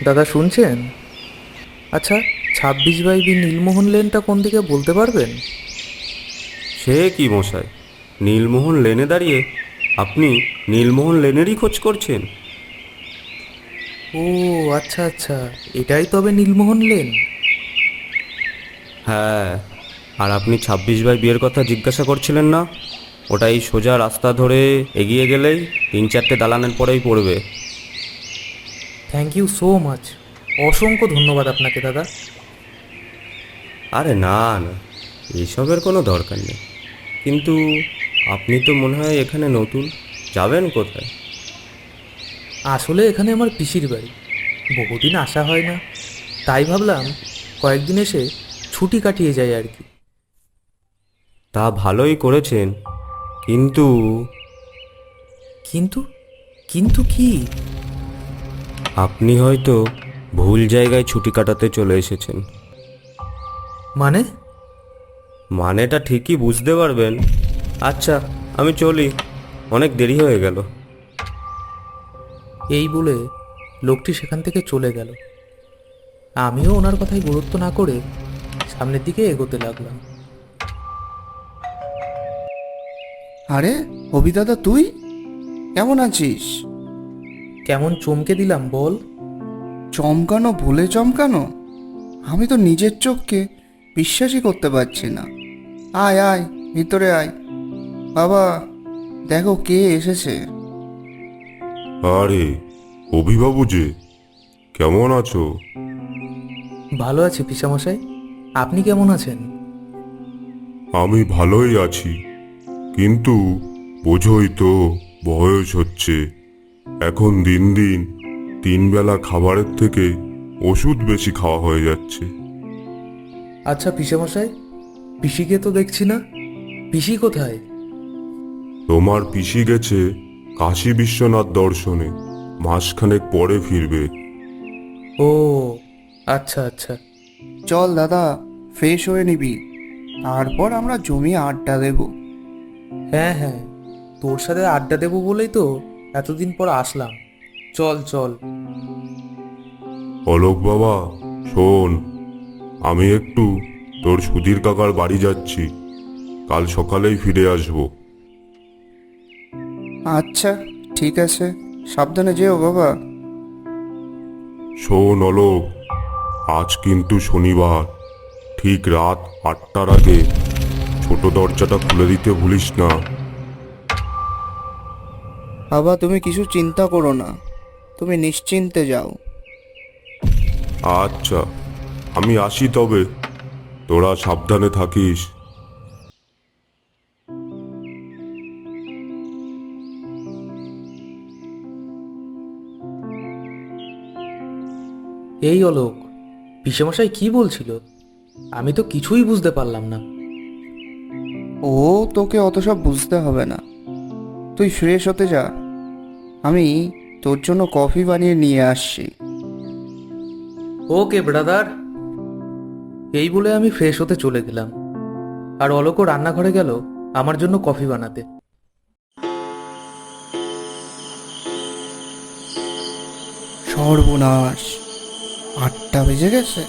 দাদা শুনছেন? আচ্ছা, 26/B নীলমোহন লেনটা কোন দিকে বলতে পারবেন? সে কি মশাই, নীলমোহন লেনে দাঁড়িয়ে আপনি নীলমোহন লেনেরই খোঁজ করছেন? ও আচ্ছা আচ্ছা, এটাই তবে নীলমোহন লেন। হ্যাঁ, আর আপনি 26/B কথা জিজ্ঞাসা করছিলেন না? ওটাই সোজা রাস্তা ধরে এগিয়ে গেলেই 3-4টে দালানের পরেই পড়বে। থ্যাংক ইউ সো মাচ, অসংখ্য ধন্যবাদ আপনাকে দাদা। আরে না না, এসবের কোনো দরকার নেই। কিন্তু আপনি তো মনে হয় এখানে নতুন, যাবেন কোথায়? আসলে এখানে আমার পিসির বাড়ি, বহুদিন আসা হয় না, তাই ভাবলাম কয়েকদিন এসে ছুটি কাটিয়ে যায় আর কি। তা ভালোই করেছেন, কিন্তু কিন্তু কিন্তু কি? আপনি হয়তো ভুল জায়গায় ছুটি কাটাতে চলে এসেছেন। মানে? মানেটা ঠিকই বুঝতে পারবেন। আচ্ছা, আমি চলি, অনেক দেরি হয়ে গেল। এই বলে লোকটি সেখান থেকে চলে গেল। আমিও ওনার কথায় গুরুত্ব না করে সামনের দিকে এগোতে লাগলাম। আরে অভিদাদা, তুই কেমন আছিস? কেমন চমকে দিলাম বল? চমকানো ভুলে চমকানো? আমি তো নিজের চোখকে বিশ্বাসই করতে পারছি না। আয় আয়, ভিতরে আয়। বাবা, দেখো কে এসেছে। আরে অভিবাবু যে, কেমন আছো? ভালো আছি পিসামশাই, আপনি কেমন আছেন? আমি ভালোই আছি, কিন্তু বোঝোই তো, বয়স হচ্ছে। এখন দিন দিন 3 বেলা খাবারের থেকে ওষুধ বেশি খাওয়া হয়ে যাচ্ছে। আচ্ছা পিসামশাই, পিসিকে তো দেখছি না, পিসি কোথায়? তোমার পিসি গেছে কাশী বিশ্বনাথ দর্শনে, মাসখানেক পরে ফিরবে। ও আচ্ছা আচ্ছা। চল দাদা, ফ্রেশ হয়ে নিবি, তারপর আমরা জমিয়ে আড্ডা দেব। হ্যাঁ হ্যাঁ, তোর সাথে আড্ডা দেবো বলেই তো এতদিন পর আসলাম। চল চল। অলোক বাবা, শোন, আমি একটু তোর সুধীর কাকার বাড়ি যাচ্ছি, কাল সকালেই ফিরে আসবো। আচ্ছা ঠিক আছে, সাবধানে যেও বাবা। শোন অলোক, আজ কিন্তু শনিবার, ঠিক রাত 8টার আগে ছোট দরজাটা খুলে দিতে ভুলিস না। বাবা, তুমি কিছু চিন্তা করো না, তুমি নিশ্চিন্তে যাও। আচ্ছা, আমি আসি তবে, তোরা সাবধানে থাকিস। এই অলোক, পিসেমশাই কি বলছিল? আমি তো কিছুই বুঝতে পারলাম না। ও, তোকে অত সব বুঝতে হবে না, তুই ফ্রেশ হতে যা, আমি তোর জন্য কফি বানিয়ে নিয়ে আসছি। ওকে ব্রাদার। এই বলে আমি ফ্রেশ হতে চলে গেলাম, আর অলোকও রান্নাঘরে গেল আমার জন্য কফি বানাতে। সর্বনাশ, 8টা বেজে গেছে।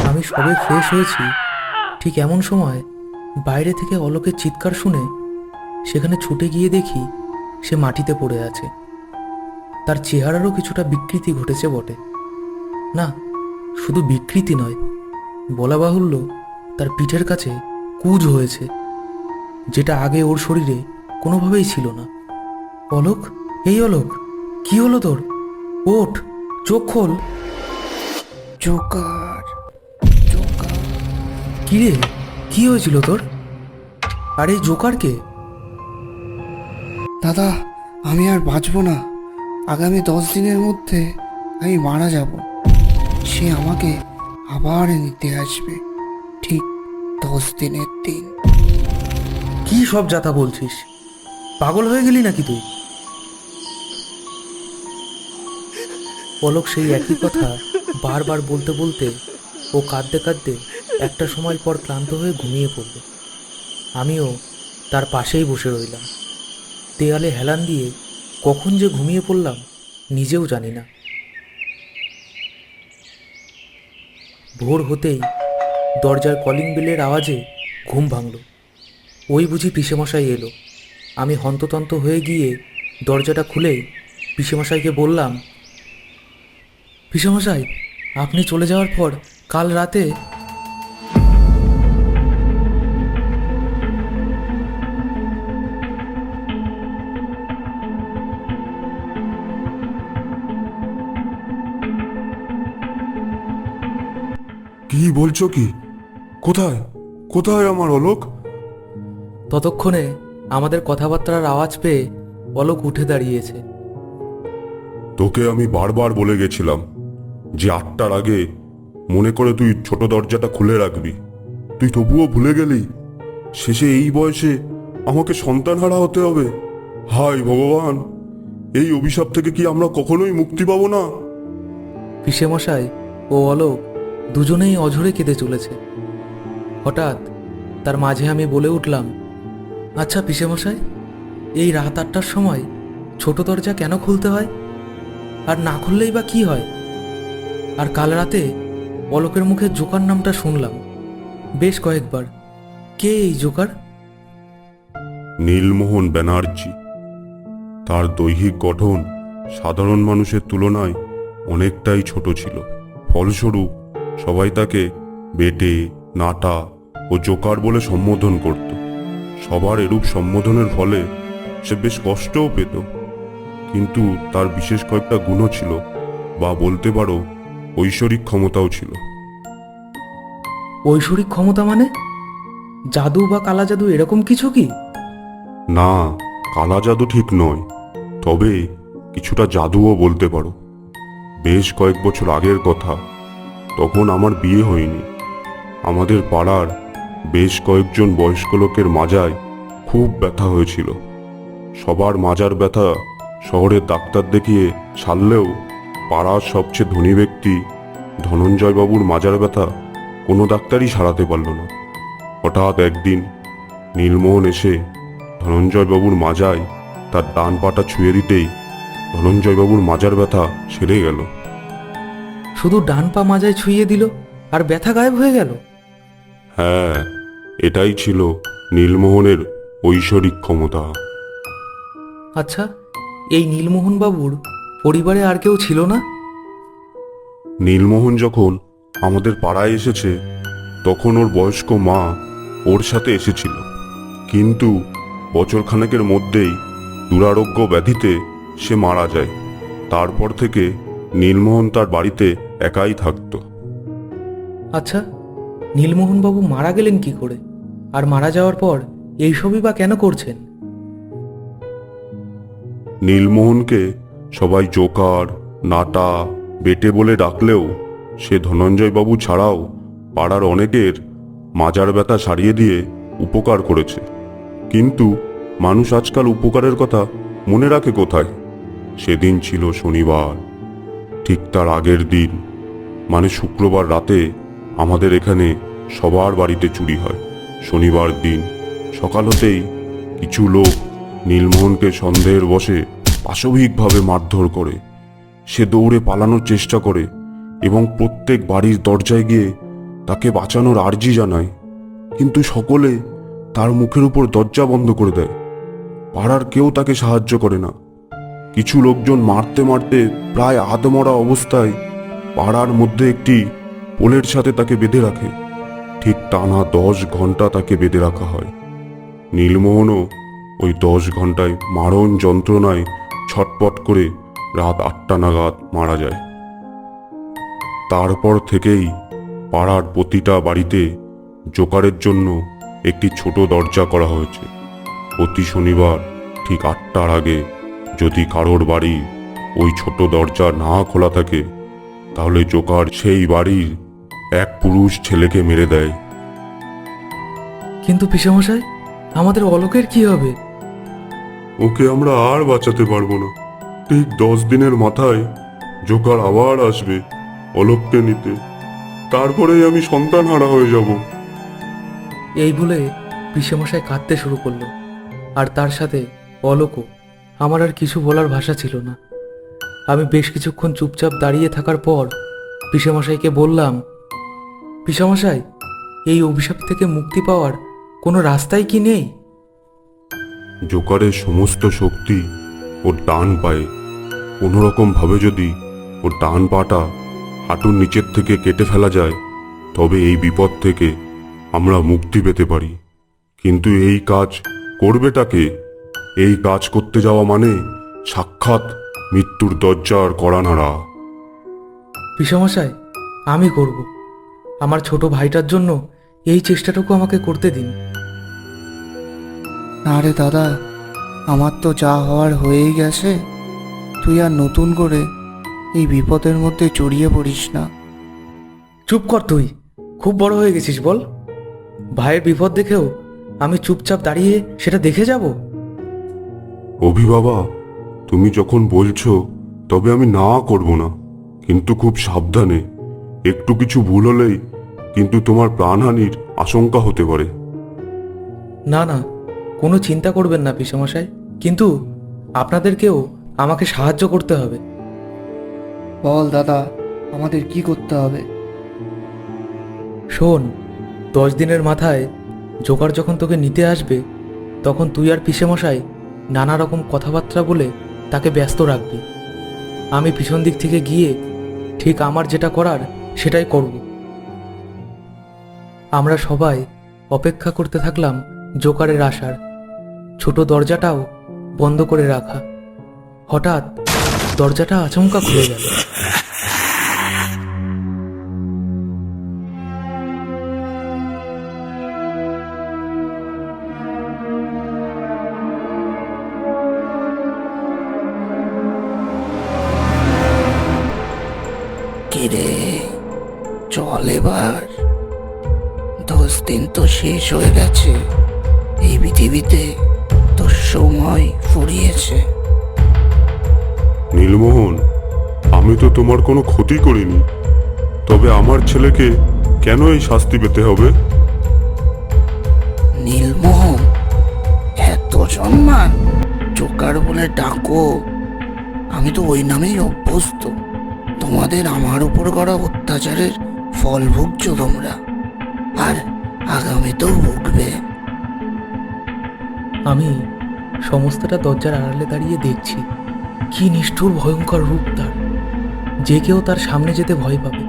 আমি সবে ফ্রেশ হয়েছি, ঠিক এমন সময় বাইরে থেকে অলোকের চিৎকার শুনে সেখানে ছুটে গিয়ে দেখি সে মাটিতে পড়ে আছে। তার চেহারারও কিছুটা বিকৃতি ঘটেছে বটে। না, শুধু বিকৃতি নয়, বলা বাহুল্য তার পিঠের কাছে কুঁজ হয়েছে, যেটা আগে ওর শরীরে কোনোভাবেই ছিল না। অলোক, এই অলোক, কি হলো তোর? ওঠ, চোখ খোল। Joker, Joker. কি রে, কি হয়েছিল তোর? আর এই জোকারকে? দাদা, আমি আর বাঁচবো না। আগামী 10 দিনের মধ্যে আমি মারা যাব, সে আমাকে আবার নিতে আসবে ঠিক 10 দিনের দিন। কি সব যাতা বলছিস? পাগল হয়ে গেলি নাকি তুই? পলক সেই একই কথা বারবার বলতে বলতে ও কাঁদতে কাঁদতে একটা সময় পর ক্লান্ত হয়ে ঘুমিয়ে পড়ল। আমিও তার পাশেই বসে রইলাম। দেয়ালে হেলান দিয়ে কখন যে ঘুমিয়ে পড়লাম নিজেও জানি না। ভোর হতেই দরজার কলিং বেলের আওয়াজে ঘুম ভাঙল। ওই বুঝি পিসেমশাই এলো। আমি হন্ততন্ত হয়ে গিয়ে দরজাটা খুলেই পিসেমশাইকে বললাম, পিসেমশাই, আপনি চলে যাওয়ার পর কাল রাতে কি বলছো কি? কোথায় কোথায় আমার অলোক? ততক্ষণে আমাদের কথাবার্তার আওয়াজ পেয়ে পলক উঠে দাঁড়িয়েছে। তোকে আমি বারবার বলে গেছিলাম যে 8টার আগে মনে করে তুই ছোট দরজাটা খুলে রাখবি, তুই তবুও ভুলে গেলি। শেষে এই বয়সে আমাকে সন্তানহারা হতে হবে। হায় ভগবান, এই অভিশাপ থেকে কি আমরা কখনোই মুক্তি পাবো না? পিসেমশাই ও অলোক দুজনেই অঝরে কেঁদে চলেছে। হঠাৎ তার মাঝে আমি বলে উঠলাম, আচ্ছা পিসেমশাই, এই রাত 8টার সময় ছোট দরজা কেন খুলতে হয়? আর না খুললেই বা কি হয়? আর কাল রাতে অলোকের মুখে জোকার নামটা শুনলাম বেশ কয়েকবার। কে এই জোকার? নীলমোহন ব্যানার্জি। তার দৈহিক গঠন সাধারণ মানুষের তুলনায় অনেকটাই ছোট ছিল। ফলস্বরূপ সবাই তাকে বেটে, নাটা ও জোকার বলে সম্বোধন করত। সবার এরূপ সম্বোধনের ফলে সে বেশ কষ্টও পেত। কিন্তু তার বিশেষ কয়েকটা গুণও ছিল, বা বলতে পারো ঐশ্বরিক ক্ষমতাও ছিল। ঐশ্বরিক ক্ষমতা মানে জাদু বা কালা জাদু এরকম কিছু কি? না, কালা জাদু ঠিক নয়, তবে কিছুটা জাদুও বলতে পারো। বেশ কয়েক বছর আগের কথা, তখন আমার বিয়ে হয়নি। আমাদের পাড়ার বেশ কয়েকজন বয়স্ক লোকের মাজায় খুব ব্যথা হয়েছিল। সবার মাজার ব্যথা শহরের ডাক্তার দেখিয়ে সারলেও পাড়ার সবচেয়ে ধনী ব্যক্তি ধনঞ্জয়বাবুর মাজার ব্যথা কোনো ডাক্তারই সারাতে পারল না। হঠাৎ একদিন নীলমোহন এসে ধনঞ্জয়বাবুর মাজায় তার ডান পাটা ছুঁয়ে দিতেই ধনঞ্জয়বাবুর মাজার ব্যথা সেরে গেল। শুধু ডান পা মাজায় ছুঁয়ে দিল আর ব্যথা গায়েব হয়ে গেল? হ্যাঁ, এটাই ছিল নীলমোহনের ঐশ্বরিক ক্ষমতা। আচ্ছা, এই নীলমোহন বাবুর পরিবারে আর কেউ ছিল না? নীলমোহন যখন আমাদের পাড়ায় এসেছে তখন ওর বয়স্ক মা ওর সাথে এসেছিল, কিন্তু বছরখানেকের মধ্যেই দুরারোগ্য ব্যাধিতে সে মারা যায়। তারপর থেকে নীলমোহন তার বাড়িতে একাই থাকত। আচ্ছা, নীলমোহন বাবু মারা গেলেন কি করে? আর মারা যাওয়ার পর এইসবই বা কেন করছেন? নীলমোহনকে সবাই জোকার, নাটা, বেটে বলে ডাকলেও সে ধনঞ্জয়বাবু ছাড়াও পাড়ার অনেকের মাজার ব্যথা সারিয়ে দিয়ে উপকার করেছে। কিন্তু মানুষ আজকাল উপকারের কথা মনে রাখে কোথায়? সেদিন ছিল শনিবার। ঠিক তার আগের দিন, মানে শুক্রবার রাতে আমাদের এখানে সবার বাড়িতে চুরি হয়। শনিবার দিন সকাল হতেই কিছু লোক নীলমোহনকে সন্দেহের বশে পাশবিকভাবে মারধর করে। সে দৌড়ে পালানোর চেষ্টা করে এবং প্রত্যেক বাড়ির দরজায় গিয়ে তাকে বাঁচানোর আর্জি জানায়, কিন্তু সকলে তার মুখের উপর দরজা বন্ধ করে দেয়। পাড়ার কেউ তাকে সাহায্য করে না। কিছু লোকজন মারতে মারতে প্রায় আধমরা অবস্থায় পাড়ার মধ্যে একটি পোলের সাথে তাকে বেঁধে রাখে। ঠিক টানা 10 ঘন্টা তাকে বেঁধে রাখা হয়। নীলমোহনও ওই 10 ঘন্টায় মারণ যন্ত্রণায় ছটপট করে রাত 8টা নাগাদ মারা যায়। তারপর থেকেই পাড়ার প্রতিটা বাড়িতে জোকারের জন্য একটি ছোট দরজা করা হয়েছে। প্রতি শনিবার ঠিক 8টার আগে যদি কারোর বাড়ি ওই ছোট দরজা না খোলা থাকে তাহলে জোকার সেই বাড়ির এক পুরুষ ছেলেকে মেরে দেয়। কিন্তু পিসেমশাই, আমাদের অলোকের কি হবে? ওকে আমরা আর বাঁচাতে পারবো না। ঠিক 10 দিনের মাথায় জোকার আবার আসবে অলোককে নিতে। তারপরেই আমি সন্তানহারা হয়ে যাব। এই বলে পিসেমশাই কাঁদতে শুরু করলো, আর তার সাথে অলোকও। আমার আর কিছু বলার ভাষা ছিল না। আমি বেশ কিছুক্ষণ চুপচাপ দাঁড়িয়ে থাকার পর পিসেমশাইকে বললাম, পিসেমশাই, এই অভিশাপ থেকে মুক্তি পাওয়ার কোনো রাস্তাই কি নেই? জোকারের সমস্ত শক্তি ওর ডান পায়ে। কোনোরকম ভাবে যদি ওর ডান পাটা হাঁটুর নিচের থেকে কেটে ফেলা যায়, তবে এই বিপদ থেকে আমরা মুক্তি পেতে পারি। কিন্তু এই কাজ করবেটাকে? এই কাজ করতে যাওয়া মানে সাক্ষাৎ মৃত্যুর দরজার কড়া নাড়া। পিসেমশাই, আমি করব। আমার ছোট ভাইটার জন্য এই চেষ্টাটুকু আমাকে করতে দিন। না রে দাদা, আমার তো যা হওয়ার হয়েই গেছে। তুই আর নতুন করে এই বিপদের মধ্যে জড়িয়ে পড়িস না। চুপ কর তুই, খুব বড় হয়ে গেছিস বল। ভাইয়ের বিপদ দেখেও আমি চুপচাপ দাঁড়িয়ে সেটা দেখে যাব? অভি বাবা, তুমি যখন বলছো তবে আমি না করব না, কিন্তু খুব সাবধানে। একটু কিছু ভুল হলেই কিন্তু তোমার প্রাণহানির আশঙ্কা হতে পারে। না না, কোনো চিন্তা করবেন না পিসেমশাই, কিন্তু আপনাদেরকেও আমাকে সাহায্য করতে হবে। বল দাদা, আমাদের কি করতে হবে? শোন, 10 দিনের মাথায় জোকার যখন তোকে নিতে আসবে, তখন তুই আর পিসেমশাই নানা রকম কথাবার্তা বলে তাকে ব্যস্ত রাখবি। আমি পিছন দিক থেকে গিয়ে ঠিক আমার যেটা করার সেটাই করব। আমরা সবাই অপেক্ষা করতে থাকলাম জোকারের আসার। ছোট দরজাটাও বন্ধ করে রাখা। হঠাৎ দরজাটা আচমকা খুলে গেল। কিরে, চল এবার। 10 দিন তো শেষ হয়ে গেছে। এই পৃথিবীতে তোর সময় ফুরিয়েছে। নীলমোহন, আমি তো তোমার কোনো ক্ষতি করিনি, তবে আমার ছেলেকে কেন এই শাস্তি পেতে হবে? নীলমোহন, এত সম্মান জোকার বলে ডাকো? আমি তো ওই নামেই অভ্যস্ত। তোমাদের আমার উপর করা অত্যাচারের ফল ভুগছো তোমরা, আর আগামীতেও ভুগবে। আমি সমস্তটা দরজার আড়ালে দাঁড়িয়ে দেখছি। কি নিষ্ঠুর ভয়ঙ্কর রূপ তার! যে কেউ তার সামনে যেতে ভয় পাবে।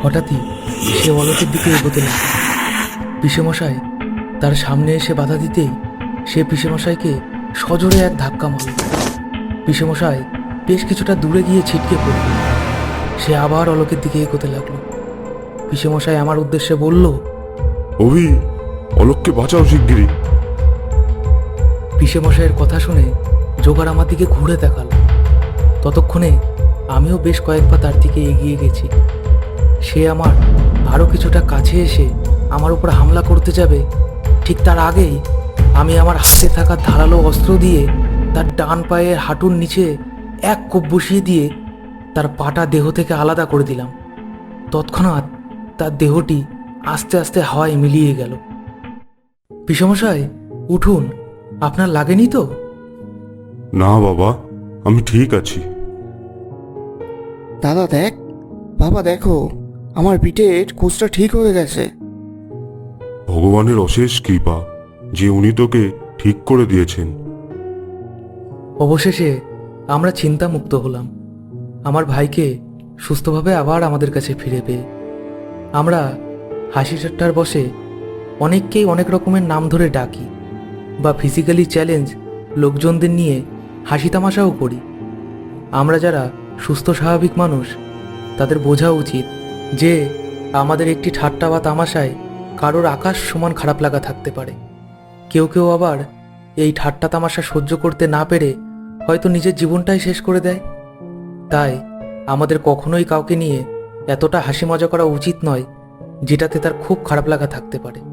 হঠাৎই সে অলোকের দিকে এগোতে লাগল। পিসেমশাই তার সামনে এসে বাধা দিতেই সে পিসেমশাইকে সজোরে এক ধাক্কা মারল। পিসেমশাই বেশ কিছুটা দূরে গিয়ে ছিটকে পড়ল। সে আবার অলোকের দিকে এগোতে লাগলো। পিসেমশাই আমার উদ্দেশ্যে বলল, অভি, অলোককে বাঁচাও শিগগিরই। পিসেমশাইয়ের কথা শুনে জোগাড় আমার দিকে ঘুরে তাকাল। ততক্ষণে আমিও বেশ কয়েক পা তার দিকে এগিয়ে গেছি। সে আমার আরও কিছুটা কাছে এসে আমার উপর হামলা করতে যাবে, ঠিক তার আগেই আমি আমার হাতে থাকা ধারালো অস্ত্র দিয়ে তার ডান পায়ের হাঁটুর নিচে এক কোপ বসিয়ে দিয়ে তার পাটা দেহ থেকে আলাদা করে দিলাম। তৎক্ষণাৎ তার দেহটি আস্তে আস্তে হাওয়ায় মিলিয়ে গেল। পিসেমশাই, উঠুন, আপনার লাগেনি তো? না বাবা, আমি ঠিক আছি। দাদা দেখ, বাবা দেখো, আমার পিঠের কোষটা ঠিক হয়ে গেছে। ভগবানের অশেষ কৃপা যে উনি তোকে ঠিক করে দিয়েছেন। অবশেষে আমরা চিন্তামুক্ত হলাম, আমার ভাইকে সুস্থভাবে আবার আমাদের কাছে ফিরে পেয়ে। আমরা হাসি ঠাট্টার বসে অনেককেই অনেক রকমের নাম ধরে ডাকি, বা ফিজিক্যালি চ্যালেঞ্জ লোকজনদের নিয়ে হাসি তামাশাও করি। আমরা যারা সুস্থ স্বাভাবিক মানুষ, তাদের বোঝা উচিত যে আমাদের একটি ঠাট্টা বা তামাশায় কারোর আকাশ সমান খারাপ লাগা থাকতে পারে। কেউ কেউ আবার এই ঠাট্টা তামাশা সহ্য করতে না পেরে হয়তো নিজের জীবনটাই শেষ করে দেয়। তাই আমাদের কখনোই কাউকে নিয়ে এতটা হাসি মজা করা উচিত নয় যেটাতে তার খুব খারাপ লাগা থাকতে পারে।